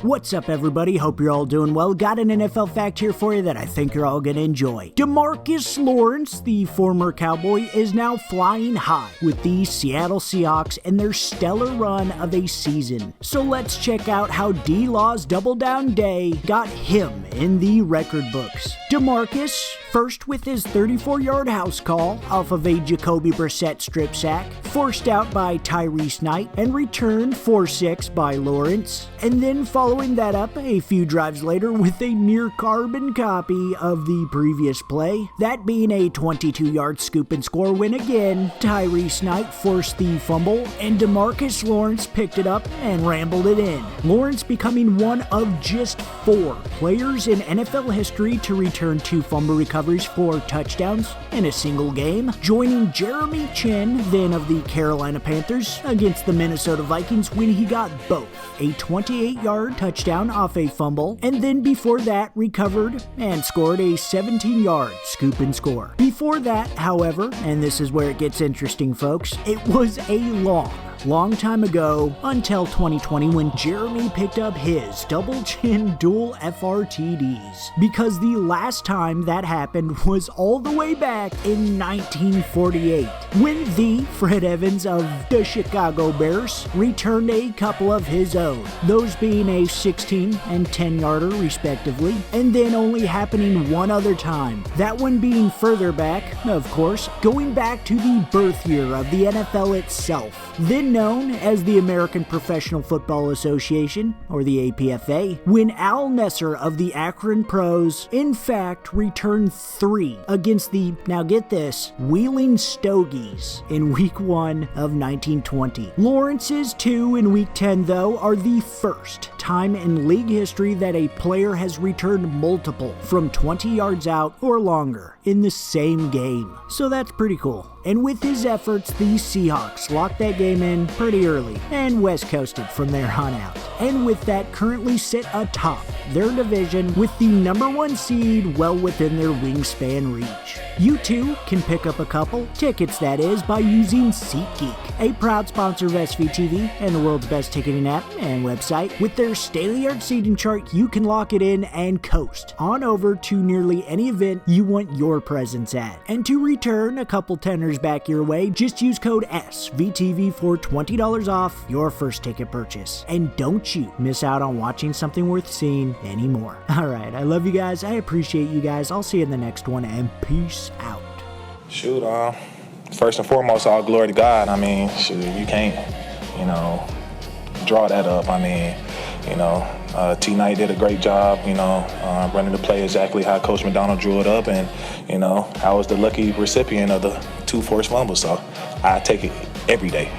What's up, everybody? Hope you're all doing well. Got an NFL fact here for you that I think you're all going to enjoy. DeMarcus Lawrence, the former Cowboy, is now flying high with the Seattle Seahawks and their stellar run of a season. So let's check out how D-Law's Double Down Day got him in the record books. DeMarcus, first with his 34-yard house call off of a Jacoby Brissett strip sack, forced out by Tyrese Knight, and returned 4-6 by Lawrence, and then following that up a few drives later with a near carbon copy of the previous play, that being a 22-yard scoop and score when again Tyrese Knight forced the fumble and DeMarcus Lawrence picked it up and rambled it in. Lawrence becoming one of just 4 players in NFL history to return 2 fumble recoveries for touchdowns in a single game, joining Jeremy Chinn, then of the Carolina Panthers, against the Minnesota Vikings when he got both a 28-yard touchdown off a fumble, and then before that recovered and scored a 17-yard scoop and score. Before that, however, and this is where it gets interesting, folks, it was a long time ago until 2020 when Jeremy picked up his double chin dual FRTDs, because the last time that happened was all the way back in 1948 when the Fred Evans of the Chicago Bears returned a couple of his own, those being a 16 and 10-yarder respectively, and then only happening one other time, that one being further back, of course, going back to the birth year of the NFL itself, then known as the American Professional Football Association, or the APFA, when Nessar of the Akron Pros, in fact, returned 3 against the, now get this, Wheeling Stogies in Week 1 of 1920. Lawrence's 2 in Week 10, though, are the first time in league history that a player has returned multiple from 20 yards out or longer in the same game. So that's pretty cool. And with his efforts, the Seahawks locked that game in pretty early and West Coasted from there on out. And with that, currently sit atop their division with the number 1 seed well within their wingspan reach. You too can pick up a couple tickets, that is, by using SeatGeek, a proud sponsor of SVTV and the world's best ticketing app and website. With their state-of-the-art seating chart, you can lock it in and coast on over to nearly any event you want your presence at. And to return a couple tenors back your way, just use code SVTV for $20 off your first ticket purchase. And don't you miss out on watching something worth seeing anymore. Alright, I love you guys, I appreciate you guys, I'll see you in the next one, and peace out. Shoot, first and foremost, all glory to God. I mean, shoot, you can't, draw that up. I mean, T. Knight did a great job, running the play exactly how Coach McDonald drew it up, and, I was the lucky recipient of the 2 forced fumbles, so I take it every day.